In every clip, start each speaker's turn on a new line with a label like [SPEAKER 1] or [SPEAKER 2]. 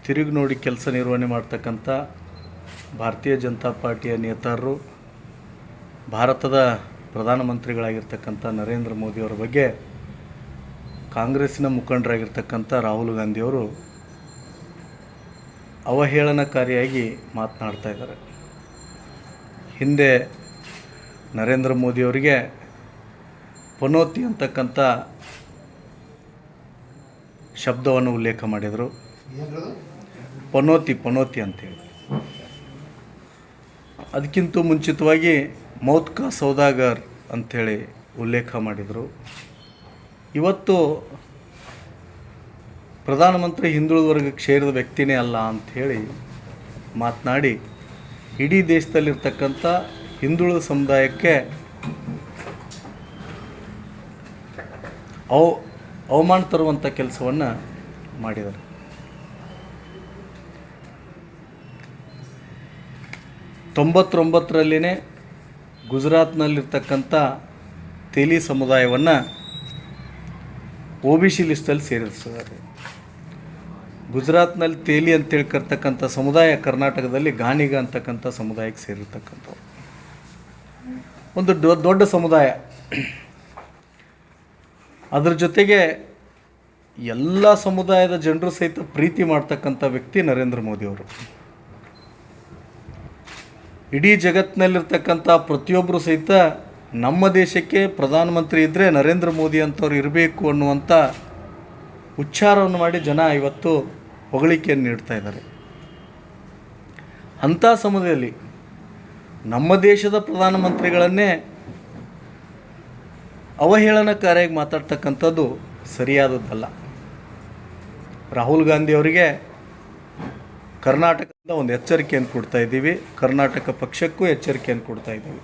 [SPEAKER 1] ತಿರುಗಿ ನೋಡಿ ಕೆಲಸ ನಿರ್ವಹಣೆ ಮಾಡ್ತಕ್ಕಂಥ ಭಾರತೀಯ ಜನತಾ ಪಾರ್ಟಿಯ ನೇತಾರರು, ಭಾರತದ ಪ್ರಧಾನಮಂತ್ರಿಗಳಾಗಿರ್ತಕ್ಕಂಥ ನರೇಂದ್ರ ಮೋದಿಯವರ ಬಗ್ಗೆ ಕಾಂಗ್ರೆಸ್ಸಿನ ಮುಖಂಡರಾಗಿರ್ತಕ್ಕಂಥ ರಾಹುಲ್ ಗಾಂಧಿಯವರು ಅವಹೇಳನಕಾರಿಯಾಗಿ ಮಾತನಾಡ್ತಾ ಇದ್ದಾರೆ. ಹಿಂದೆ ನರೇಂದ್ರ ಮೋದಿಯವರಿಗೆ ಪನೋತಿ ಅಂತಕ್ಕಂಥ ಶಬ್ದವನ್ನು ಉಲ್ಲೇಖ ಮಾಡಿದರು. ಪನೋತಿ ಅಂತೇಳಿ. ಅದಕ್ಕಿಂತ ಮುಂಚಿತವಾಗಿ ಮೌತ್ ಕಾ ಸೌದಾಗರ್ ಅಂಥೇಳಿ ಉಲ್ಲೇಖ ಮಾಡಿದರು. ಇವತ್ತು ಪ್ರಧಾನಮಂತ್ರಿ ಹಿಂದುಳಿದ ವರ್ಗಕ್ಕೆ ಸೇರಿದ ವ್ಯಕ್ತಿನೇ ಅಲ್ಲ ಅಂಥೇಳಿ ಮಾತನಾಡಿ ಇಡೀ ದೇಶದಲ್ಲಿರ್ತಕ್ಕಂಥ ಹಿಂದುಳಿದ ಸಮುದಾಯಕ್ಕೆ ಅವಮಾನ ತರುವಂಥ ಕೆಲಸವನ್ನು ಮಾಡಿದರು. ತೊಂಬತ್ತೊಂಬತ್ತರಲ್ಲಿನೇ ಗುಜರಾತ್ನಲ್ಲಿರ್ತಕ್ಕಂಥ ತೇಲಿ ಸಮುದಾಯವನ್ನು OBC ಲಿಸ್ಟಲ್ಲಿ ಸೇರಿಸಿದ್ದಾರೆ. ಗುಜರಾತ್ನಲ್ಲಿ ತೇಲಿ ಅಂತೇಳಿ ಕರ್ತಕ್ಕಂಥ ಸಮುದಾಯ ಕರ್ನಾಟಕದಲ್ಲಿ ಗಾಣಿಗ ಅಂತಕ್ಕಂಥ ಸಮುದಾಯಕ್ಕೆ ಸೇರಿರ್ತಕ್ಕಂಥವ್ರು. ಒಂದು ದೊಡ್ಡ ಸಮುದಾಯ. ಅದರ ಜೊತೆಗೆ ಎಲ್ಲ ಸಮುದಾಯದ ಜನರು ಸಹಿತ ಪ್ರೀತಿ ಮಾಡ್ತಕ್ಕಂಥ ವ್ಯಕ್ತಿ ನರೇಂದ್ರ ಮೋದಿಯವರು. ಇಡೀ ಜಗತ್ತಿನಲ್ಲಿರ್ತಕ್ಕಂಥ ಪ್ರತಿಯೊಬ್ಬರು ಸಹಿತ ನಮ್ಮ ದೇಶಕ್ಕೆ ಪ್ರಧಾನಮಂತ್ರಿ ಇದ್ದರೆ ನರೇಂದ್ರ ಮೋದಿ ಅಂಥವ್ರು ಇರಬೇಕು ಅನ್ನುವಂಥ ಉಚ್ಚಾರವನ್ನು ಮಾಡಿ ಜನ ಇವತ್ತು ಹೊಗಳಿಕೆಯನ್ನು ನೀಡ್ತಾ ಇದ್ದಾರೆ. ಅಂಥ ಸಮಯದಲ್ಲಿ ನಮ್ಮ ದೇಶದ ಪ್ರಧಾನಮಂತ್ರಿಗಳನ್ನೇ ಅವಹೇಳನಕಾರಿಯಾಗಿ ಮಾತಾಡ್ತಕ್ಕಂಥದ್ದು ಸರಿಯಾದದ್ದಲ್ಲ. ರಾಹುಲ್ ಗಾಂಧಿ ಅವರಿಗೆ ಕರ್ನಾಟಕದಿಂದ ಒಂದು ಎಚ್ಚರಿಕೆಯನ್ನು ಕೊಡ್ತಾ ಇದ್ದೀವಿ. ಕರ್ನಾಟಕ ಪಕ್ಷಕ್ಕೂ ಎಚ್ಚರಿಕೆಯನ್ನು ಕೊಡ್ತಾ ಇದ್ದೀವಿ.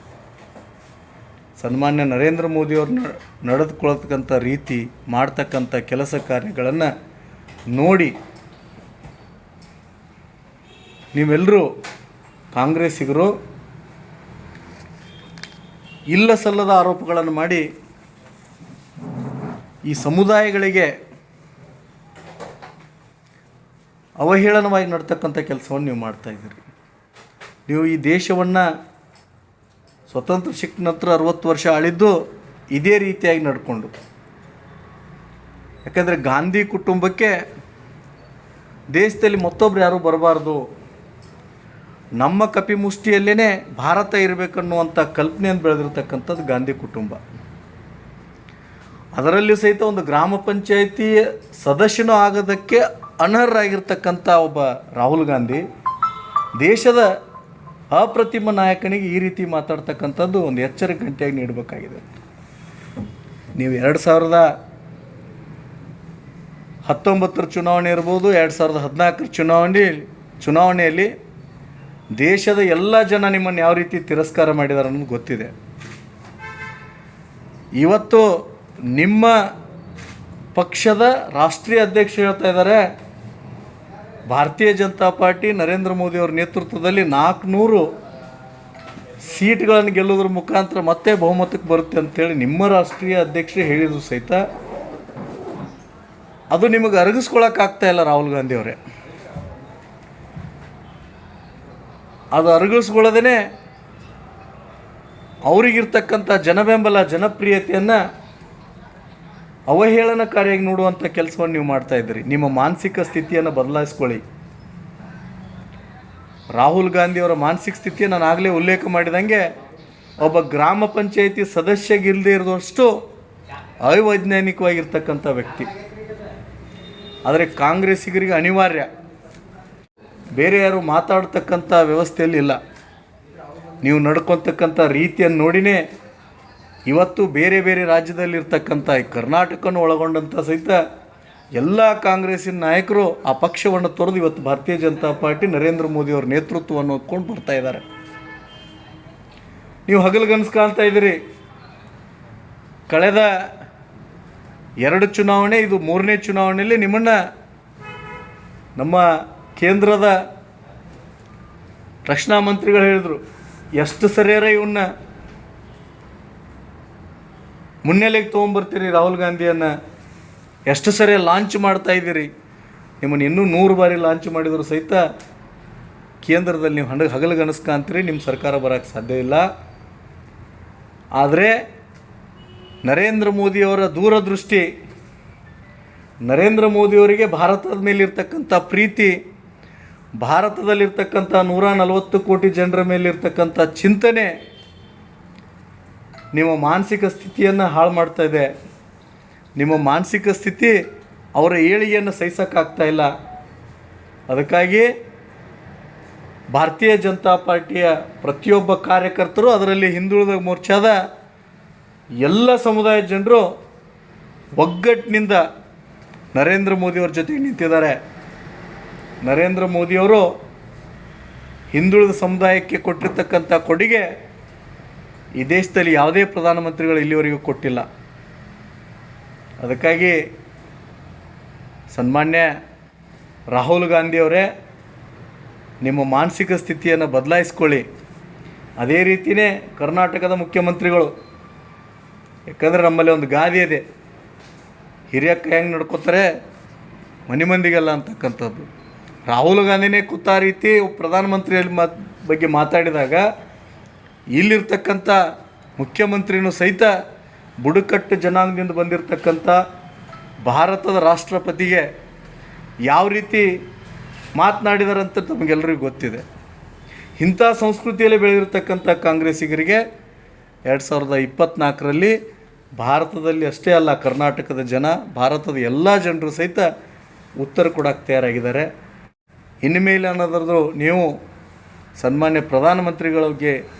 [SPEAKER 1] ಸನ್ಮಾನ್ಯ ನರೇಂದ್ರ ಮೋದಿಯವ್ರನ್ನ ನಡೆದುಕೊಳ್ಳತಕ್ಕಂಥ ರೀತಿ, ಮಾಡ್ತಕ್ಕಂಥ ಕೆಲಸ ಕಾರ್ಯಗಳನ್ನು ನೋಡಿ ನೀವೆಲ್ಲರೂ ಕಾಂಗ್ರೆಸ್ಸಿಗರು ಇಲ್ಲ ಸಲ್ಲದ ಆರೋಪಗಳನ್ನು ಮಾಡಿ ಈ ಸಮುದಾಯಗಳಿಗೆ ಅವಹೇಳನವಾಗಿ ನಡ್ತಕ್ಕಂಥ ಕೆಲಸವನ್ನು ನೀವು ಮಾಡ್ತಾಯಿದ್ದೀರಿ. ನೀವು ಈ ದೇಶವನ್ನು ಸ್ವತಂತ್ರ ಸಿಕ್ಕ ನಂತರ 60 ವರ್ಷ ಆಳಿದ್ದು ಇದೇ ರೀತಿಯಾಗಿ ನಡ್ಕೊಂಡು. ಯಾಕಂದರೆ ಗಾಂಧಿ ಕುಟುಂಬಕ್ಕೆ ದೇಶದಲ್ಲಿ ಮತ್ತೊಬ್ಬರು ಯಾರೂ ಬರಬಾರ್ದು, ನಮ್ಮ ಕಪಿಮುಷ್ಟಿಯಲ್ಲೇ ಭಾರತ ಇರಬೇಕನ್ನುವಂಥ ಕಲ್ಪನೆಯನ್ನು ಬೆಳೆದಿರ್ತಕ್ಕಂಥದ್ದು ಗಾಂಧಿ ಕುಟುಂಬ. ಅದರಲ್ಲಿಯೂ ಸಹಿತ ಒಂದು ಗ್ರಾಮ ಪಂಚಾಯಿತಿ ಸದಸ್ಯನೂ ಆಗೋದಕ್ಕೆ ಅನರ್ಹರಾಗಿರ್ತಕ್ಕಂಥ ಒಬ್ಬ ರಾಹುಲ್ ಗಾಂಧಿ ದೇಶದ ಅಪ್ರತಿಮ ನಾಯಕನಿಗೆ ಈ ರೀತಿ ಮಾತಾಡ್ತಕ್ಕಂಥದ್ದು ಒಂದು ಎಚ್ಚರಿಕೆ ಗಂಟೆಯಾಗಿ ನೀಡಬೇಕಾಗಿದೆ. ನೀವು 2019 ಚುನಾವಣೆ ಇರ್ಬೋದು, 2014 ಚುನಾವಣೆಯಲ್ಲಿ ದೇಶದ ಎಲ್ಲ ಜನ ನಿಮ್ಮನ್ನು ಯಾವ ರೀತಿ ತಿರಸ್ಕಾರ ಮಾಡಿದ್ದಾರೆ ಅನ್ನೋದು ಗೊತ್ತಿದೆ. ಇವತ್ತು ನಿಮ್ಮ ಪಕ್ಷದ ರಾಷ್ಟ್ರೀಯ ಅಧ್ಯಕ್ಷರು ಹೇಳ್ತಾ ಇದ್ದಾರೆ, ಭಾರತೀಯ ಜನತಾ ಪಾರ್ಟಿ ನರೇಂದ್ರ ಮೋದಿಯವರ ನೇತೃತ್ವದಲ್ಲಿ 400 ಸೀಟ್ಗಳನ್ನು ಗೆಲ್ಲೋದ್ರ ಮುಖಾಂತರ ಮತ್ತೆ ಬಹುಮತಕ್ಕೆ ಬರುತ್ತೆ ಅಂತೇಳಿ ನಿಮ್ಮ ರಾಷ್ಟ್ರೀಯ ಅಧ್ಯಕ್ಷರು ಹೇಳಿದ್ರು ಸಹಿತ ಅದು ನಿಮಗೆ ಅರಗಿಸ್ಕೊಳ್ಳೋಕ್ಕಾಗ್ತಾ ಇಲ್ಲ ರಾಹುಲ್ ಗಾಂಧಿಯವರೇ. ಅದು ಅರಗಿಸ್ಕೊಳ್ಳೋದೇ ಅವರಿಗಿರ್ತಕ್ಕಂಥ ಜನಬೆಂಬಲ, ಜನಪ್ರಿಯತೆಯನ್ನು ಅವಹೇಳನಕಾರಿಯಾಗಿ ನೋಡುವಂಥ ಕೆಲಸವನ್ನು ನೀವು ಮಾಡ್ತಾಯಿದ್ದೀರಿ. ನಿಮ್ಮ ಮಾನಸಿಕ ಸ್ಥಿತಿಯನ್ನು ಬದಲಾಯಿಸ್ಕೊಳ್ಳಿ. ರಾಹುಲ್ ಗಾಂಧಿಯವರ ಮಾನಸಿಕ ಸ್ಥಿತಿಯನ್ನು ನಾನು ಆಗಲೇ ಉಲ್ಲೇಖ ಮಾಡಿದಂಗೆ ಒಬ್ಬ ಗ್ರಾಮ ಪಂಚಾಯಿತಿ ಸದಸ್ಯಗಿಲ್ಲದೆ ಇರೋದಷ್ಟು ಅವೈಜ್ಞಾನಿಕವಾಗಿರ್ತಕ್ಕಂಥ ವ್ಯಕ್ತಿ. ಆದರೆ ಕಾಂಗ್ರೆಸ್ಸಿಗರಿಗೆ ಅನಿವಾರ್ಯ, ಬೇರೆ ಯಾರು ಮಾತಾಡ್ತಕ್ಕಂಥ ವ್ಯವಸ್ಥೆಯಲ್ಲಿ ಇಲ್ಲ. ನೀವು ನಡ್ಕೊತಕ್ಕಂಥ ರೀತಿಯನ್ನು ನೋಡಿನೇ ಇವತ್ತು ಬೇರೆ ಬೇರೆ ರಾಜ್ಯದಲ್ಲಿರ್ತಕ್ಕಂಥ ಕರ್ನಾಟಕವನ್ನು ಒಳಗೊಂಡಂಥ ಸಹಿತ ಎಲ್ಲ ಕಾಂಗ್ರೆಸ್ಸಿನ ನಾಯಕರು ಆ ಪಕ್ಷವನ್ನು ತೊರೆದು ಇವತ್ತು ಭಾರತೀಯ ಜನತಾ ಪಾರ್ಟಿ ನರೇಂದ್ರ ಮೋದಿಯವರ ನೇತೃತ್ವವನ್ನು ಹೊತ್ಕೊಂಡು ಬರ್ತಾ ಇದ್ದಾರೆ. ನೀವು ಹಗಲುಗನಸು ಕಾಣ್ತಾ ಇದ್ದೀರಿ. ಕಳೆದ 2 ಚುನಾವಣೆ, ಇದು 3ನೇ ಚುನಾವಣೆಯಲ್ಲಿ ನಿಮ್ಮನ್ನು ನಮ್ಮ ಕೇಂದ್ರದ ರಕ್ಷಣಾ ಮಂತ್ರಿಗಳು ಹೇಳಿದರು, ಎಷ್ಟು ಸರಿಯಾರ ಇವನ್ನ ಮುನ್ನೆಲೆಗೆ ತೊಗೊಂಬರ್ತೀರಿ ರಾಹುಲ್ ಗಾಂಧಿಯನ್ನು, ಎಷ್ಟು ಸರಿ ಲಾಂಚ್ ಮಾಡ್ತಾಯಿದ್ದೀರಿ, ನಿಮ್ಮನ್ನು ಇನ್ನೂ 100 ಬಾರಿ ಲಾಂಚ್ ಮಾಡಿದರೂ ಸಹಿತ ಕೇಂದ್ರದಲ್ಲಿ ನೀವು ಹಗಲುಗನಸ್ಕ ಅಂತೀರಿ, ನಿಮ್ಮ ಸರ್ಕಾರ ಬರೋಕ್ಕೆ ಸಾಧ್ಯ ಇಲ್ಲ. ಆದರೆ ನರೇಂದ್ರ ಮೋದಿಯವರ ದೂರದೃಷ್ಟಿ, ನರೇಂದ್ರ ಮೋದಿಯವರಿಗೆ ಭಾರತದ ಮೇಲಿರ್ತಕ್ಕಂಥ ಪ್ರೀತಿ, ಭಾರತದಲ್ಲಿರ್ತಕ್ಕಂಥ 140 ಕೋಟಿ ಜನರ ಮೇಲಿರ್ತಕ್ಕಂಥ ಚಿಂತನೆ ನಿಮ್ಮ ಮಾನಸಿಕ ಸ್ಥಿತಿಯನ್ನು ಹಾಳು ಮಾಡ್ತಾ ಇದೆ. ನಿಮ್ಮ ಮಾನಸಿಕ ಸ್ಥಿತಿ ಅವರ ಏಳಿಗೆಯನ್ನು ಸಹಿಸೋಕ್ಕಾಗ್ತಾ ಇಲ್ಲ. ಅದಕ್ಕಾಗಿ ಭಾರತೀಯ ಜನತಾ ಪಾರ್ಟಿಯ ಪ್ರತಿಯೊಬ್ಬ ಕಾರ್ಯಕರ್ತರು, ಅದರಲ್ಲಿ ಹಿಂದುಳಿದ ಮೋರ್ಚಾದ ಎಲ್ಲ ಸಮುದಾಯದ ಜನರು ಒಗ್ಗಟ್ಟಿನಿಂದ ನರೇಂದ್ರ ಮೋದಿಯವ್ರ ಜೊತೆಗೆ ನಿಂತಿದ್ದಾರೆ. ನರೇಂದ್ರ ಮೋದಿಯವರು ಹಿಂದುಳಿದ ಸಮುದಾಯಕ್ಕೆ ಕೊಟ್ಟಿರ್ತಕ್ಕಂಥ ಕೊಡುಗೆ ಈ ದೇಶದಲ್ಲಿ ಯಾವುದೇ ಪ್ರಧಾನಮಂತ್ರಿಗಳು ಇಲ್ಲಿವರೆಗೂ ಕೊಟ್ಟಿಲ್ಲ. ಅದಕ್ಕಾಗಿ ಸನ್ಮಾನ್ಯ ರಾಹುಲ್ ಗಾಂಧಿಯವರೇ, ನಿಮ್ಮ ಮಾನಸಿಕ ಸ್ಥಿತಿಯನ್ನು ಬದಲಾಯಿಸ್ಕೊಳ್ಳಿ. ಅದೇ ರೀತಿಯೇ ಕರ್ನಾಟಕದ ಮುಖ್ಯಮಂತ್ರಿಗಳು, ಯಾಕಂದರೆ ನಮ್ಮಲ್ಲಿ ಒಂದು ಗಾದೆ ಇದೆ, ಹಿರಿಯಕ್ಕ ಹೆಂಗೆ ನಡ್ಕೋತಾರೆ ಮನೆ ಮಂದಿಗೆಲ್ಲ ಅಂತಕ್ಕಂಥದ್ದು. ರಾಹುಲ್ ಗಾಂಧಿನೇ ಕೂತ ರೀತಿ ಪ್ರಧಾನಮಂತ್ರಿಯಲ್ಲಿ ಬಗ್ಗೆ ಮಾತಾಡಿದಾಗ ಇಲ್ಲಿರ್ತಕ್ಕಂಥ ಮುಖ್ಯಮಂತ್ರಿನೂ ಸಹಿತ ಬುಡಕಟ್ಟು ಜನಾಂಗದಿಂದ ಬಂದಿರತಕ್ಕಂಥ ಭಾರತದ ರಾಷ್ಟ್ರಪತಿಗೆ ಯಾವ ರೀತಿ ಮಾತನಾಡಿದಾರಂತ ತಮಗೆಲ್ಲರಿಗೂ ಗೊತ್ತಿದೆ. ಇಂಥ ಸಂಸ್ಕೃತಿಯಲ್ಲಿ ಬೆಳೆದಿರ್ತಕ್ಕಂಥ ಕಾಂಗ್ರೆಸ್ಸಿಗರಿಗೆ 2024ರಲ್ಲಿ ಭಾರತದಲ್ಲಿ ಅಷ್ಟೇ ಅಲ್ಲ, ಕರ್ನಾಟಕದ ಜನ, ಭಾರತದ ಎಲ್ಲ ಜನರು ಸಹಿತ ಉತ್ತರ ಕೊಡೋಕ್ಕೆ ತಯಾರಾಗಿದ್ದಾರೆ. ಇನ್ಮೇಲೆ ಅನ್ನೋದ್ರದ್ದು ನೀವು ಸನ್ಮಾನ್ಯ ಪ್ರಧಾನಮಂತ್ರಿಗಳ ಬಗ್ಗೆ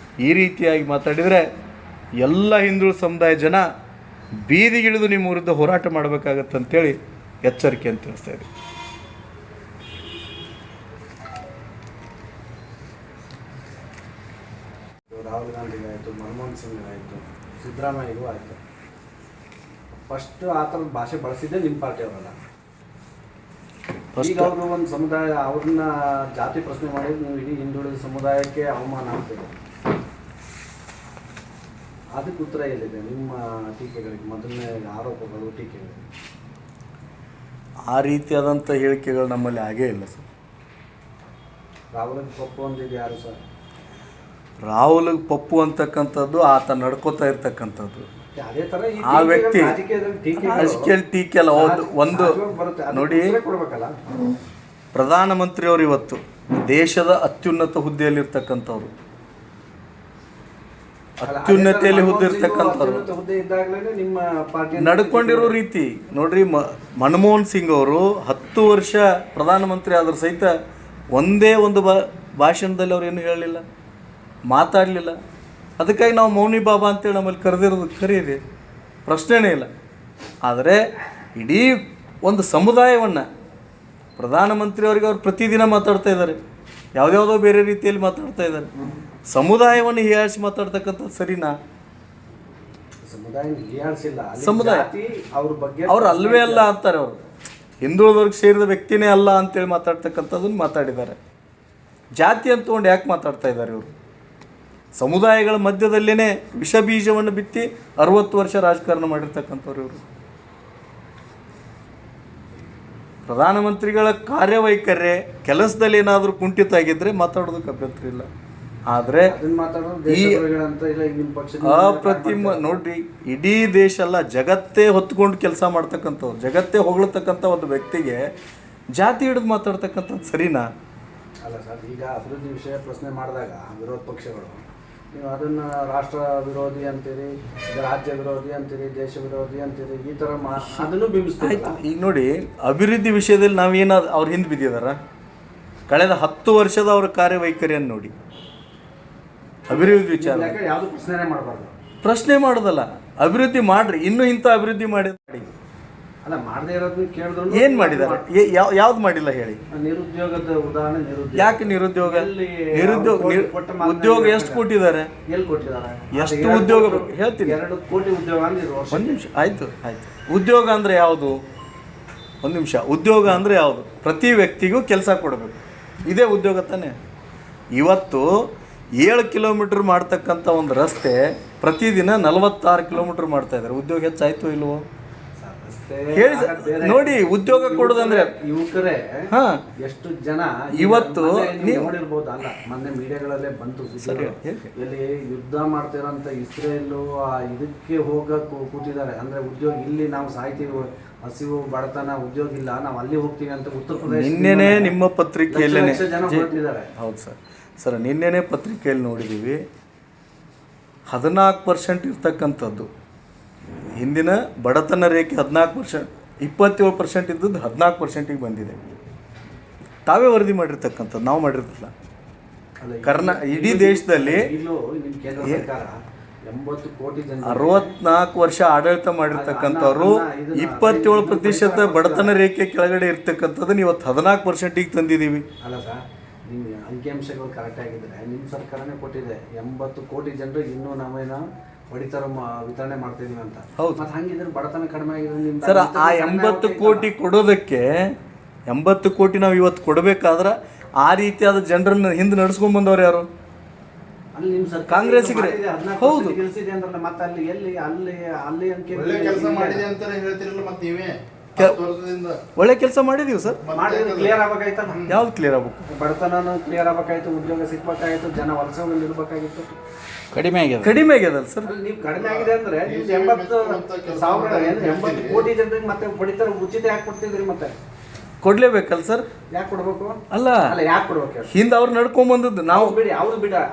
[SPEAKER 1] ಈ ರೀತಿಯಾಗಿ ಮಾತಾಡಿದರೆ ಎಲ್ಲ ಹಿಂದುಳಿದ ಸಮುದಾಯ ಜನ ಬೀದಿಗಿಳಿದು ನಿಮ್ಮ ವಿರುದ್ಧ ಹೋರಾಟ ಮಾಡಬೇಕಾಗತ್ತಂತೇಳಿ ಎಚ್ಚರಿಕೆ ಅಂತ ತಿಳಿಸ್ತಾ ಇದ್ದೀವಿ.
[SPEAKER 2] ರಾಹುಲ್ ಗಾಂಧಿಗೆ ಆಯಿತು, ಮನಮೋಹನ್ ಸಿಂಗ್ ಆಯಿತು, ಸಿದ್ದರಾಮಯ್ಯಗೂ ಆಯಿತು, ಫಸ್ಟ್ ಆ ಥರದ ಭಾಷೆ ಬಳಸಿದ್ದೆ ನಿಮ್ಮ ಪಾರ್ಟಿಯವರಲ್ಲ. ಈಗ ಅವರು ಒಂದು ಸಮುದಾಯ, ಅವ್ರನ್ನ ಜಾತಿ ಪ್ರಶ್ನೆ ಮಾಡಿ ನೀವು ಇಡೀ ಹಿಂದುಳಿದ ಸಮುದಾಯಕ್ಕೆ ಅವಮಾನ ಆಗ್ತದೆ. ಅದಕ್ಕೆ ಉತ್ತರ ಎಲ್ಲಿದೆ ನಿಮ್ಮ ಟೀಕೆಗಳಿಗೆ, ಮೊದಲನೇ ಆರೋಪಗಳು, ಟೀಕೆಗಳು?
[SPEAKER 1] ಆ ರೀತಿಯಾದಂಥ ಹೇಳಿಕೆಗಳು ನಮ್ಮಲ್ಲಿ ಆಗೇ ಇಲ್ಲ ಸರ್.
[SPEAKER 2] ರಾಹುಲ್ಗೆ ಪಪ್ಪು ಅಂದಿದ್ದು ಯಾರು ಸರ್?
[SPEAKER 1] ರಾಹುಲ್ಗೆ ಪಪ್ಪು ಅಂತಕ್ಕಂಥದ್ದು ಆತ ನಡ್ಕೋತಾ ಇರ್ತಕ್ಕಂಥದ್ದು.
[SPEAKER 2] ಅದೇ ಥರ
[SPEAKER 1] ಆ ವ್ಯಕ್ತಿ ರಾಜಕೀಯ ಟೀಕೆ ಅಲ್ಲ. ಒಂದು ನೋಡಿ, ಪ್ರಧಾನಮಂತ್ರಿಯವರು ಇವತ್ತು ದೇಶದ ಅತ್ಯುನ್ನತ ಹುದ್ದೆಯಲ್ಲಿರ್ತಕ್ಕಂಥವ್ರು, ಅತ್ಯುನ್ನತೆಯಲ್ಲಿ ಹುದ್ದಿರ್ತಕ್ಕಂಥವ್ರು ನಡ್ಕೊಂಡಿರೋ ರೀತಿ ನೋಡ್ರಿ. ಮನಮೋಹನ್ ಸಿಂಗ್ ಅವರು 10 ವರ್ಷ ಪ್ರಧಾನಮಂತ್ರಿ ಆದರೂ ಸಹಿತ ಒಂದೇ ಒಂದು ಭಾಷಣದಲ್ಲಿ ಅವ್ರು ಏನು ಹೇಳಲಿಲ್ಲ, ಮಾತಾಡಲಿಲ್ಲ. ಅದಕ್ಕಾಗಿ ನಾವು ಮೌನಿ ಬಾಬಾ ಅಂತೇಳಿ ನಮ್ಮಲ್ಲಿ ಕರೆದಿರೋದು ಕರೀರಿ, ಪ್ರಶ್ನೆನೇ ಇಲ್ಲ. ಆದರೆ ಇಡೀ ಒಂದು ಸಮುದಾಯವನ್ನು ಪ್ರಧಾನಮಂತ್ರಿಯವರಿಗೆ ಅವ್ರು ಪ್ರತಿದಿನ ಮಾತಾಡ್ತಾ ಇದ್ದಾರೆ, ಯಾವುದ್ಯಾವುದೋ ಬೇರೆ ರೀತಿಯಲ್ಲಿ ಮಾತಾಡ್ತಾ ಇದ್ದಾರೆ. ಸಮುದಾಯವನ್ನು ಹೀಯಾಳಿಸಿ ಮಾತಾಡ್ತಕ್ಕಂಥದ್ದು ಸರಿನಾ? ಸಮುದಾಯ
[SPEAKER 2] ಅವ್ರ ಬಗ್ಗೆ
[SPEAKER 1] ಅವ್ರು ಅಲ್ವೇ ಅಲ್ಲ ಅಂತಾರೆ. ಅವರು ಹಿಂದುಳಿದವ್ರಿಗೆ ಸೇರಿದ ವ್ಯಕ್ತಿನೇ ಅಲ್ಲ ಅಂತೇಳಿ ಮಾತಾಡ್ತಕ್ಕಂಥದ್ದನ್ನು ಮಾತಾಡಿದ್ದಾರೆ. ಜಾತಿ ಅಂತಕೊಂಡು ಯಾಕೆ ಮಾತಾಡ್ತಾ ಇದ್ದಾರೆ ಇವರು? ಸಮುದಾಯಗಳ ಮಧ್ಯದಲ್ಲೇ ವಿಷ ಬೀಜವನ್ನು ಬಿತ್ತಿ 60 ವರ್ಷ ರಾಜಕಾರಣ ಮಾಡಿರ್ತಕ್ಕಂಥವ್ರು ಇವರು. ಪ್ರಧಾನಮಂತ್ರಿಗಳ ಕಾರ್ಯವೈಖರ್ಯ ಕೆಲಸದಲ್ಲಿ ಏನಾದರೂ ಕುಂಠಿತ ಆಗಿದ್ದರೆ ಮಾತಾಡೋದಕ್ಕೆ ಅಭ್ಯಂತರ ಇಲ್ಲ. ಆದರೆ ಈ ಅಪ್ರತಿಮ ನೋಡ್ರಿ, ಇಡೀ ದೇಶ ಅಲ್ಲ ಜಗತ್ತೇ ಹೊತ್ಕೊಂಡು ಕೆಲಸ ಮಾಡ್ತಕ್ಕಂಥವ್ರು, ಜಗತ್ತೇ ಹೊಗಳತಕ್ಕಂಥ ಒಂದು ವ್ಯಕ್ತಿಗೆ ಜಾತಿ ಹಿಡಿದು ಮಾತಾಡ್ತಕ್ಕಂಥದ್ದು ಸರಿನಾ?
[SPEAKER 2] ಅಲ್ಲ ಸರ್, ಈಗ ಅಭಿವೃದ್ಧಿ ವಿಷಯ ಪ್ರಶ್ನೆ ಮಾಡಿದಾಗ ವಿರೋಧ ಪಕ್ಷಗಳು ನೀವು ಅದನ್ನು ರಾಷ್ಟ್ರ ವಿರೋಧಿ ಅಂತೀರಿ, ರಾಜ್ಯ ವಿರೋಧಿ ಅಂತೀರಿ, ದೇಶ ವಿರೋಧಿ ಅಂತೀರಿ, ಈ ಥರ ಅದನ್ನು ಬಿಂಬಿಸ್ತಾರೆ.
[SPEAKER 1] ಈಗ ನೋಡಿ, ಅಭಿವೃದ್ಧಿ ವಿಷಯದಲ್ಲಿ ನಾವೇನಾದ್ರು ಅವ್ರು ಹಿಂದೆ ಬಿದ್ದಿದಾರ? ಕಳೆದ 10 ವರ್ಷದ ಅವರ ಕಾರ್ಯವೈಖರಿಯನ್ನು ನೋಡಿ. ಅಭಿವೃದ್ಧಿ ವಿಚಾರ
[SPEAKER 2] ಯಾವುದು ಪ್ರಶ್ನೆ ಮಾಡಬಾರ್ದು,
[SPEAKER 1] ಪ್ರಶ್ನೆ ಮಾಡೋದಲ್ಲ, ಅಭಿವೃದ್ಧಿ ಮಾಡ್ರಿ, ಇನ್ನೂ ಇಂಥ ಅಭಿವೃದ್ಧಿ ಮಾಡಿ.
[SPEAKER 2] ಅಲ್ಲ, ಮಾಡದೇ ಇರೋದನ್ನ ಕೇಳಿದ್ರು
[SPEAKER 1] ಏನು ಮಾಡಿದ್ದಾರೆ? ಯಾವ್ದು ಮಾಡಿಲ್ಲ ಹೇಳಿ?
[SPEAKER 2] ನಿರುದ್ಯೋಗದ ಉದಾಹರಣೆ.
[SPEAKER 1] ಯಾಕೆ ನಿರುದ್ಯೋಗ? ಉದ್ಯೋಗ ಎಷ್ಟು ಕೊಟ್ಟಿದ್ದಾರೆ?
[SPEAKER 2] ಎಲ್ಲಿ ಕೊಟ್ಟಿದ್ದಾರೆ?
[SPEAKER 1] ಎಷ್ಟು ಉದ್ಯೋಗ ಹೇಳ್ತೀನಿ.
[SPEAKER 2] 2 ಕೋಟಿ ಉದ್ಯೋಗ ಅಂದ್ರೆ
[SPEAKER 1] ಒಂದು ನಿಮಿಷ, ಆಯ್ತು. ಉದ್ಯೋಗ ಅಂದರೆ ಯಾವುದು? ಒಂದು ನಿಮಿಷ, ಉದ್ಯೋಗ ಅಂದರೆ ಯಾವುದು? ಪ್ರತಿ ವ್ಯಕ್ತಿಗೂ ಕೆಲಸ ಕೊಡಬೇಕು, ಇದೇ ಉದ್ಯೋಗ ತಾನೇ. ಇವತ್ತು 7 ಕಿಲೋಮೀಟ್ರ್ ಮಾಡ್ತಕ್ಕಂಥ ಒಂದು ರಸ್ತೆ ಪ್ರತಿದಿನ 46 ಕಿಲೋಮೀಟ್ರ್ ಮಾಡ್ತಾಯಿದ್ದಾರೆ. ಉದ್ಯೋಗ ಹೆಚ್ಚಾಯಿತು ಇಲ್ವೋ? ಹೇಳಿ ಸರ್. ನೋಡಿ, ಉದ್ಯೋಗ ಕೊಡೋದಂದ್ರೆ
[SPEAKER 2] ಯುವಕರೇ
[SPEAKER 1] ಹಾ
[SPEAKER 2] ಎಷ್ಟು ಜನ
[SPEAKER 1] ಇವತ್ತು
[SPEAKER 2] ನೀವು ನೋಡಿರ್ಬೋದು, ಅಲ್ಲ ಮೊನ್ನೆ ಮೀಡಿಯಾಗಳಲ್ಲೇ ಬಂತು ಇಲ್ಲಿ ಯುದ್ಧ ಮಾಡ್ತಿರೋಂಥ ಇಸ್ರೇಲು ಇದಕ್ಕೆ ಕೂತಿದ್ದಾರೆ. ಅಂದ್ರೆ ಉದ್ಯೋಗ ಇಲ್ಲಿ ನಾವು ಸಾಯ್ತೀವಿ, ಹಸಿವು ಬಡತನ, ಉದ್ಯೋಗ ಇಲ್ಲ, ನಾವು ಅಲ್ಲಿ ಹೋಗ್ತೀವಿ ಅಂತ ಉತ್ತರ ಪ್ರದೇಶ
[SPEAKER 1] ನಿನ್ನೆನೇ ನಿಮ್ಮ ಪತ್ರಿಕೆಯಲ್ಲೇ
[SPEAKER 2] ಜನ ಹೊರಟಿದ್ದಾರೆ.
[SPEAKER 1] ಹೌದು ಸರ್ ನಿನ್ನೆನೇ ಪತ್ರಿಕೆಯಲ್ಲಿ ನೋಡಿದ್ದೀವಿ 14% ಇರ್ತಕ್ಕಂಥದ್ದು. ಹಿಂದಿನ ಬಡತನ ರೇಖೆ 14%, 27% ಇದ್ದದ್ದು 14%ಗೆ ಬಂದಿದೆ. ತಾವೇ ವರದಿ ಮಾಡಿರ್ತಕ್ಕಂಥದ್ದು, ನಾವು ಮಾಡಿರ್ತಿಲ್ಲ. ಇಡೀ ದೇಶದಲ್ಲಿ
[SPEAKER 2] 80 ಕೋಟಿ ಜನ
[SPEAKER 1] 64 ವರ್ಷ ಆಡಳಿತ ಮಾಡಿರ್ತಕ್ಕಂಥವ್ರು 27% ಬಡತನ ರೇಖೆ ಕೆಳಗಡೆ ಇರ್ತಕ್ಕಂಥದ್ದು ಇವತ್ತು 14%ಗೆ ತಂದಿದ್ದೀವಿ.
[SPEAKER 2] ಅಲ್ಲ ಸರ್, ನಿಮ್ಮ ಅಂಕಿಅಂಶಗಳು ಕರೆಕ್ಟ್ ಆಗಿದ್ರೆ ನಿಮ್ಮ ಸರ್ಕಾರನೇ ಕೊಟ್ಟಿದೆ 80 ಕೋಟಿ ಜನರು ಇನ್ನೂ ನಾವೇನೋ ಪಡಿತರ ವಿತರಣೆ ಮಾಡ್ತಿದೀವಿ ಅಂತ. ಮತ್ತೆ ಹಂಗಿದ್ರೆ ಬಡತನ ಕಡಿಮೆ ಆಗಿದ್ರೆ
[SPEAKER 1] ಸರ್, ಆ 80 ಕೋಟಿ ಕೊಡೋದಕ್ಕೆ 80 ಕೋಟಿ ನಾವು ಇವತ್ತು ಕೊಡಬೇಕಾದ್ರೆ ಆ ರೀತಿಯಾದ ಜನರನ್ನು ಹಿಂದೆ ನಡ್ಸ್ಕೊಂಡ್ ಬಂದವ್ರು ಯಾರು?
[SPEAKER 2] ಅಲ್ಲಿ ನಿಮ್ಮ ಸರ್ಕಾರ
[SPEAKER 1] ಕಾಂಗ್ರೆಸ್ಸಿಗರೇ. ಹೌದು,
[SPEAKER 2] ಗೆಲ್ಸಿದೆ ಅಂದ್ರೆ ಮತ್ತೆ ಅಲ್ಲಿ ಎಲ್ಲಿ ಅಲ್ಲಿ ಅಂಕಿ
[SPEAKER 3] ಕೆಲಸ ಮಾಡಿದೆ ಅಂತ ಹೇಳ್ತಿರಲ್ಲ ಮತ್ತೆ ನೀವೇ.
[SPEAKER 1] ಒಳ್ಳೆ ಕೆಲಸ ಮಾಡಿದೀವಿ ಸರ್.
[SPEAKER 2] ಮಾಡಿದ್ರೆ ಕ್ಲಿಯರ್ ಆಗ್ಬೇಕಾಯ್ತಲ್ಲ.
[SPEAKER 1] ಯಾವ್ದು ಕ್ಲಿಯರ್ ಆಗ್ಬೇಕು?
[SPEAKER 2] ಬಡತನೂ ಕ್ಲಿಯರ್ ಆಗ್ಬೇಕಾಯ್ತು, ಉದ್ಯೋಗ ಸಿಗ್ಬೇಕಾಯ್ತು, ಜನ ವಲಸೆ ಇರ್ಬೇಕಾಗಿತ್ತು.
[SPEAKER 1] ಕಡಿಮೆ ಆಗ್ಯದಲ್ಲ ಸರ್.
[SPEAKER 2] ನೀವು ಕಡಿಮೆ ಆಗಿದೆ ಅಂದ್ರೆ ನಿಮ್ದು 80 ಕೋಟಿ ಜನರಿಗೆ ಮತ್ತೆ ಪಡಿತರ ಉಚಿತ ಯಾಕೆ ಕೊಡ್ತಿದ್ರಿ? ಮತ್ತೆ
[SPEAKER 1] ಕೊಡ್ಲೇಬೇಕಲ್ಲ ಸರ್.
[SPEAKER 2] ಯಾಕೆ ಕೊಡ್ಬೇಕು?
[SPEAKER 1] ಅಲ್ಲ
[SPEAKER 2] ಯಾಕೆ ಕೊಡ್ಬೇಕು?
[SPEAKER 1] ಹಿಂದೆ ಅವ್ರು ನಡ್ಕೊಂಡ್ ಬಂದದ್ದು ನಾವು
[SPEAKER 2] ಬಿಡಿ,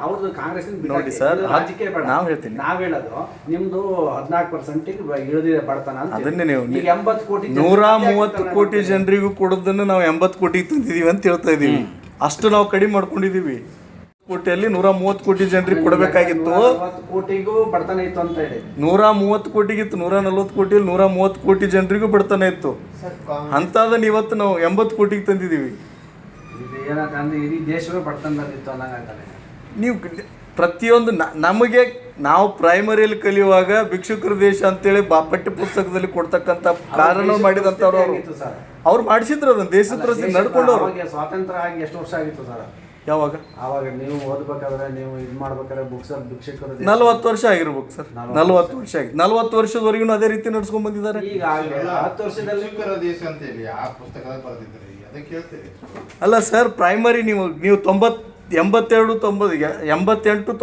[SPEAKER 2] ಅವ್ರದ್ದು ಕಾಂಗ್ರೆಸ್
[SPEAKER 1] ನೋಡಿ ಸರ್.
[SPEAKER 2] ರಾಜಕೀಯ ಬೇಡ,
[SPEAKER 1] ನಾವು ಹೇಳ್ತೀನಿ,
[SPEAKER 2] ನಾವ್ ಹೇಳೋದು ನಿಮ್ದು 14% ಇಳಿದಿದೆ ಬಡತನ ಅಂತ.
[SPEAKER 1] ಅದನ್ನೇ ನೀವು
[SPEAKER 2] 80 ಕೋಟಿ
[SPEAKER 1] 130 ಕೋಟಿ ಜನರಿಗೂ ಕೊಡೋದನ್ನು ನಾವು 80 ಕೋಟಿಗೆ ತಂದಿದೀವಿ ಅಂತ ಹೇಳ್ತಾ ಇದೀವಿ. ಅಷ್ಟು ನಾವು ಕಡಿಮೆ ಮಾಡ್ಕೊಂಡಿದೀವಿ. ಕೋಟಿಯಲ್ಲಿ 130 ಕೋಟಿ ಜನರಿಗೆ ಕೊಡಬೇಕಾಗಿತ್ತು.
[SPEAKER 2] 40 ಕೋಟಿಗೂ ಬಡತನ ಇತ್ತು ಅಂತ ಹೇಳಿ
[SPEAKER 1] 130 ಕೋಟಿಗಿತ್ತು. 140 ಕೋಟಿಯಲ್ಲಿ 130 ಕೋಟಿ ಜನರಿಗೂ ಬಡತನ ಇತ್ತು. ಅಂತದನ್ನ ಇವತ್ತು ನಾವು 80 ಕೋಟಿಗೆ ತಂದಿದ್ದೀವಿ.
[SPEAKER 2] ಏನಂದ್ರೆ ಇಡೀ ದೇಶವೇ ಬಡತನದಲ್ಲಿತ್ತು ಅನ್ನಂಗಾಗ್ತದೆ.
[SPEAKER 1] ನೀವು ಪ್ರತಿಯೊಂದು ನಮಗೆ ನಾವು ಪ್ರೈಮರಿಯಲ್ಲಿ ಕಲಿಯುವಾಗ ಭಿಕ್ಷುಕರ ದೇಶ ಅಂತೇಳಿ ಪಠ್ಯ ಪುಸ್ತಕದಲ್ಲಿ ಕೊಡ್ತಕ್ಕಂಥ ಕಾರಣ ಮಾಡಿದಂಥವ್ರು ಅವ್ರು ಮಾಡಿಸಿದ್ರು ಅದನ್ನ ದೇಶದ ಪ್ರತಿ ನಡ್ಕೊಂಡವ್ರು.
[SPEAKER 2] ಸ್ವಾತಂತ್ರ್ಯ ಆಗಿ ಎಷ್ಟು ವರ್ಷ ಆಗಿತ್ತು ಸರ್?
[SPEAKER 1] ಯಾವಾಗ?
[SPEAKER 2] ಆವಾಗ ನೀವು ಓದ್ಬೇಕಾದ್ರೆ ನೀವು ಇದು ಮಾಡ್ಬೇಕಾದ್ರೆ ಬುಕ್ಸ್ ಭಿಕ್ಷಕರು
[SPEAKER 1] 40 ವರ್ಷ ಆಗಿರ್ಬೇಕು ಸರ್. 40 ವರ್ಷ ಆಗಿ 40 ವರ್ಷದವರೆಗೂ ಅದೇ ರೀತಿ ನಡ್ಸ್ಕೊಂಡ್ ಬಂದಿದ್ದಾರೆ.
[SPEAKER 2] ಈಗ 10 ವರ್ಷದಲ್ಲಿ
[SPEAKER 3] ದೇಶ ಅಂತ ಹೇಳಿ ಆ ಪುಸ್ತಕದಲ್ಲಿ ಬರೆದಿದ್ದಾರೆ, ಅದಕ್ಕೆ ಹೇಳ್ತೀರಿ.
[SPEAKER 1] ಅಲ್ಲ ಸರ್, ಪ್ರೈಮರಿ ನೀವು 82, 88,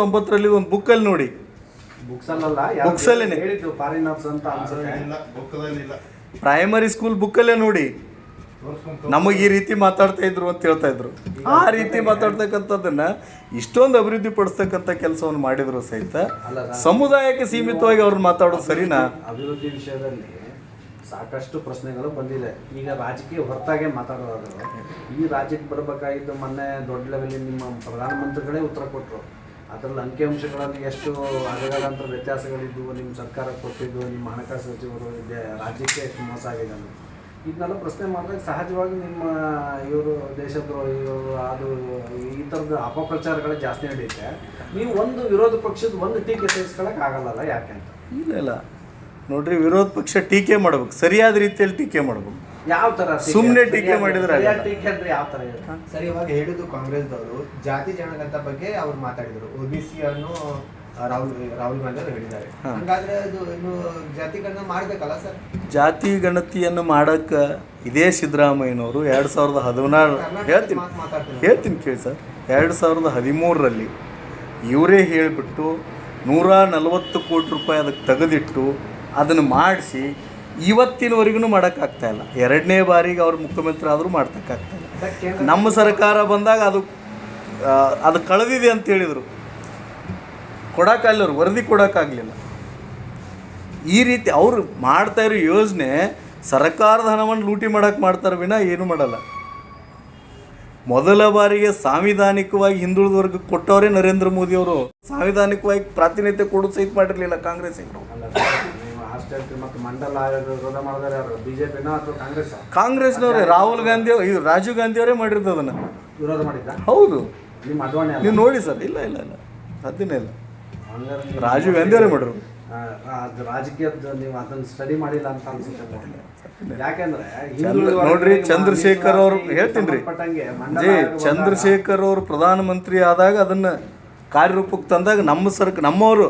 [SPEAKER 1] 90ರಲ್ಲಿ ಒಂದು ಬುಕ್ಕಲ್ಲಿ ನೋಡಿ. ಬುಕ್ಸಲ್ಲೇನೆ ಪ್ರೈಮರಿ ಸ್ಕೂಲ್ ಬುಕ್ಕಲ್ಲೇ ನೋಡಿ. ನಮಗೆ ಈ ರೀತಿ ಮಾತಾಡ್ತಾ ಇದ್ರು ಅಂತ ಹೇಳ್ತಾ ಇದ್ರು. ಆ ರೀತಿ ಮಾತಾಡ್ತಕ್ಕಂಥದ್ದನ್ನ ಇಷ್ಟೊಂದು ಅಭಿವೃದ್ಧಿ ಪಡಿಸ್ತಕ್ಕಂಥ ಕೆಲಸವನ್ನು ಮಾಡಿದ್ರು ಸಹಿತ ಸಮುದಾಯಕ್ಕೆ ಸೀಮಿತವಾಗಿ ಅವ್ರನ್ನ ಮಾತಾಡೋದು ಸರಿನಾ?
[SPEAKER 2] ಅಭಿವೃದ್ಧಿ ವಿಷಯದಲ್ಲಿ ಸಾಕಷ್ಟು ಪ್ರಶ್ನೆಗಳು ಬಂದಿದೆ. ಈಗ ರಾಜಕೀಯ ಹೊರತಾಗೆ ಮಾತಾಡೋದಾದ್ರು ಈ ರಾಜ್ಯಕ್ಕೆ ಬರಬೇಕಾಗಿದ್ದು ಮೊನ್ನೆ ದೊಡ್ಡ ಲೆವೆಲ್ ನಿಮ್ಮ ಪ್ರಧಾನಮಂತ್ರಿಗಳೇ ಉತ್ತರ ಕೊಟ್ಟರು. ಅದರಲ್ಲಿ ಅಂಕಿಅಂಶಗಳಲ್ಲಿ ಎಷ್ಟು ಅಗಗಂತ ವ್ಯತ್ಯಾಸಗಳಿದ್ದವು, ನಿಮ್ಮ ಸರ್ಕಾರ ಕೊಟ್ಟಿದ್ದು, ನಿಮ್ಮ ಹಣಕಾಸು ಸಚಿವರು ರಾಜ್ಯಕ್ಕೆ ಎಷ್ಟು ಮೋಸ ಆಗಿದೆ ಅನ್ನೋದು ಇದನ್ನೆಲ್ಲ ಪ್ರಶ್ನೆ ಮಾಡಿದಾಗ ಸಹಜವಾಗಿ ನಿಮ್ಮ ಇವರು ದೇಶದ್ರೋಹಿಗಳು ಅದು ಈ ಥರದ ಅಪಪ್ರಚಾರಗಳೇ ಜಾಸ್ತಿ ನಡೆಯುತ್ತೆ. ನೀವು ಒಂದು ವಿರೋಧ ಪಕ್ಷದ ಒಂದು ಟೀಕೆ ಸಹಿಸ್ಕೊಳ್ಳೋಕೆ ಆಗಲ್ಲ. ಯಾಕೆ ಅಂತ?
[SPEAKER 1] ಇಲ್ಲ ನೋಡ್ರಿ, ವಿರೋಧ ಪಕ್ಷ ಟೀಕೆ ಮಾಡ್ಬೇಕು, ಸರಿಯಾದ ರೀತಿಯಲ್ಲಿ ಟೀಕೆ ಮಾಡ್ಬೇಕು.
[SPEAKER 2] ಯಾವ ತರ
[SPEAKER 1] ಸುಮ್ಮನೆ ಟೀಕೆ ಮಾಡಿದ್ರೆ
[SPEAKER 2] ಟೀಕೆ ಅಂದ್ರೆ ಯಾವ ತರ?
[SPEAKER 4] ಸರ್, ಇವಾಗ ಹೇಳಿದ್ದು ಕಾಂಗ್ರೆಸ್ದವರು ಜಾತಿ ಜನಗಣತಿ ಬಗ್ಗೆ ಅವ್ರು ಮಾತಾಡಿದ್ರು. OBC ಅನ್ನು ರಾಹುಲ್ ಗಾಂಧಿ ಅವರು ಹೇಳಿದ್ದಾರೆ. ಹಾಗಾದ್ರೆ ಅದು ಇನ್ನು ಜಾತಿ ಗಣತಿ ಮಾಡ್ಬೇಕಲ್ಲ ಸರ್?
[SPEAKER 1] ಜಾತಿ ಗಣತಿಯನ್ನು ಮಾಡಕ್ಕೆ ಇದೇ ಸಿದ್ದರಾಮಯ್ಯನವರು 2016 ಹೇಳ್ತೀನಿ ಕೇಳಿ ಸರ್. 2013ರಲ್ಲಿ ಇವರೇ ಹೇಳಿಬಿಟ್ಟು 140 ಕೋಟಿ ರೂಪಾಯಿ ಅದಕ್ಕೆ ತೆಗೆದಿಟ್ಟು ಅದನ್ನು ಮಾಡಿಸಿ ಇವತ್ತಿನವರೆಗೂ ಮಾಡೋಕ್ಕಾಗ್ತಾಯಿಲ್ಲ. 2ನೇ ಬಾರಿಗೆ ಅವ್ರು ಮುಖ್ಯಮಂತ್ರಿ ಆದರೂ ಮಾಡ್ತಕ್ಕಾಗ್ತಾಯಿಲ್ಲ. ನಮ್ಮ ಸರ್ಕಾರ ಬಂದಾಗ ಅದು ಕಳೆದಿದೆ ಅಂತ ಹೇಳಿದರು. ಕೊಡೋಕ್ಕಾಗಲಿಲ್ಲ, ಅವ್ರು ವರದಿ ಕೊಡೋಕ್ಕಾಗಲಿಲ್ಲ. ಈ ರೀತಿ ಅವರು ಮಾಡ್ತಾ ಇರೋ ಯೋಜನೆ ಸರ್ಕಾರದ ಹಣವನ್ನು ಲೂಟಿ ಮಾಡೋಕ್ಕೆ ಮಾಡ್ತಾರೆ ವಿನ ಏನೂ ಮಾಡಲ್ಲ. ಮೊದಲ ಬಾರಿಗೆ ಸಾಂವಿಧಾನಿಕವಾಗಿ ಹಿಂದುಳಿದ ವರ್ಗಕ್ಕೆ ಕೊಟ್ಟವರೇ ನರೇಂದ್ರ ಮೋದಿ ಅವರು. ಸಾಂವಿಧಾನಿಕವಾಗಿ ಪ್ರಾತಿನಿಧ್ಯ ಕೊಡೋದು ಸಹಿತ ಮಾಡಿರಲಿಲ್ಲ ಕಾಂಗ್ರೆಸ್ಸಿಗರು. ಕಾಂಗ್ರೆಸ್ನವರೇ, ರಾಹುಲ್ ಗಾಂಧಿ, ರಾಜೀವ್ ಗಾಂಧಿ ಅವರೇ ಮಾಡಿರೋದು ಅದನ್ನು.
[SPEAKER 2] ವಿರೋಧ ಮಾಡಿದ್ದ?
[SPEAKER 1] ಹೌದು,
[SPEAKER 2] ನೀವು
[SPEAKER 1] ನೋಡಿ ಸರ್. ಇಲ್ಲ ಸಾಧ್ಯನೇ ಇಲ್ಲ. ರಾಜೀವ್ ಗಾಂಧಿ ಅವರೇ ಮಾಡಿದ್ರು.
[SPEAKER 2] ರಾಜಕೀಯದ ನೀವು ಅದನ್ನು ಸ್ಟಡಿ ಮಾಡಿಲ್ಲ ಅಂತ ಅನ್ಸುತ್ತೆ. ಯಾಕೆಂದ್ರೆ
[SPEAKER 1] ನೋಡ್ರಿ, ಚಂದ್ರಶೇಖರ್ ಅವರು ಹೇಳ್ತೀನಿ ರೀ, ಚಂದ್ರಶೇಖರ್ ಅವರು ಪ್ರಧಾನಮಂತ್ರಿ ಆದಾಗ ಅದನ್ನ ಕಾರ್ಯರೂಪಕ್ಕೆ ತಂದಾಗ ನಮ್ಮವರು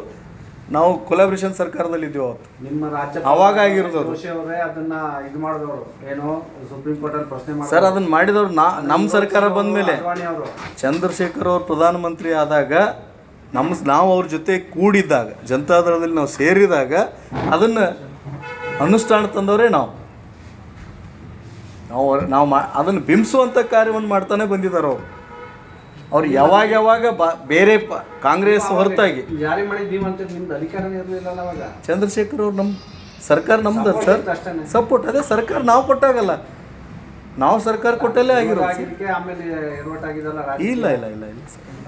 [SPEAKER 1] ನಾವು ಕೊಲಾಬ್ರೇಷನ್ ಸರ್ಕಾರದಲ್ಲಿ ಇದ್ದೀವಿ ಅವತ್ತು.
[SPEAKER 2] ನಿಮ್ಮ ರಾಜ್ಯ
[SPEAKER 1] ಅವಾಗ ಆಗಿರೋದು ಅದು.
[SPEAKER 2] ಜೋಶಿ ಅವರೇ ಅದನ್ನ ಇದು ಮಾಡಿದವರು ಏನೋ ಸುಪ್ರೀಂ ಕೋರ್ಟ್ ಅಲ್ಲಿ ಪ್ರಶ್ನೆ ಮಾಡಿ
[SPEAKER 1] ಸರ್ ಅದನ್ನು ಮಾಡಿದವ್ರು ನಮ್ಮ ಸರ್ಕಾರ ಬಂದ ಮೇಲೆ
[SPEAKER 2] ಅದ್ವಾನಿ ಅವರು
[SPEAKER 1] ಚಂದ್ರಶೇಖರ್ ಅವರು ಪ್ರಧಾನಮಂತ್ರಿ ಆದಾಗ ನಾವು ಅವ್ರ ಜೊತೆ ಕೂಡಿದ್ದಾಗ ಜನತಾದಳದಲ್ಲಿ ನಾವು ಸೇರಿದಾಗ ಅದನ್ನು ಅನುಷ್ಠಾನ ತಂದವರೇ ನಾವು ಅದನ್ನು ಬಿಂಬಿಸುವಂಥ ಕಾರ್ಯವನ್ನು ಮಾಡ್ತಾನೆ ಬಂದಿದ್ದಾರೆ ಅವ್ರು ಯಾವಾಗ ಬೇರೆ ಕಾಂಗ್ರೆಸ್ ಹೊರತಾಗಿ
[SPEAKER 2] ಜಾರಿ ಮಾಡಿದ್ದೀವಿ ಅಂತ ನಿಮ್ದು ಅಧಿಕಾರನೇ ಇರಲಿಲ್ಲ ಅವಾಗ.
[SPEAKER 1] ಚಂದ್ರಶೇಖರ್ ಅವ್ರು ನಮ್ಮ ಸರ್ಕಾರ ನಮ್ದು ಸರ್
[SPEAKER 2] ಅಷ್ಟೇ
[SPEAKER 1] ಸಪೋರ್ಟ್ ಅದೇ ಸರ್ಕಾರ ನಾವು ಕೊಟ್ಟಾಗಲ್ಲ, ನಾವು ಸರ್ಕಾರ ಕೊಟ್ಟಲ್ಲೇ ಆಗಿರೋದು.
[SPEAKER 2] ಆಗಿದ್ದಕ್ಕೆ ಆಮೇಲೆ ಎಡವಟ್ ಆಗಿದಲ್ಲ
[SPEAKER 1] ಇಲ್ಲ ಇಲ್ಲ ಇಲ್ಲ ಇಲ್ಲ ಸರ್ ಇಲ್ಲ.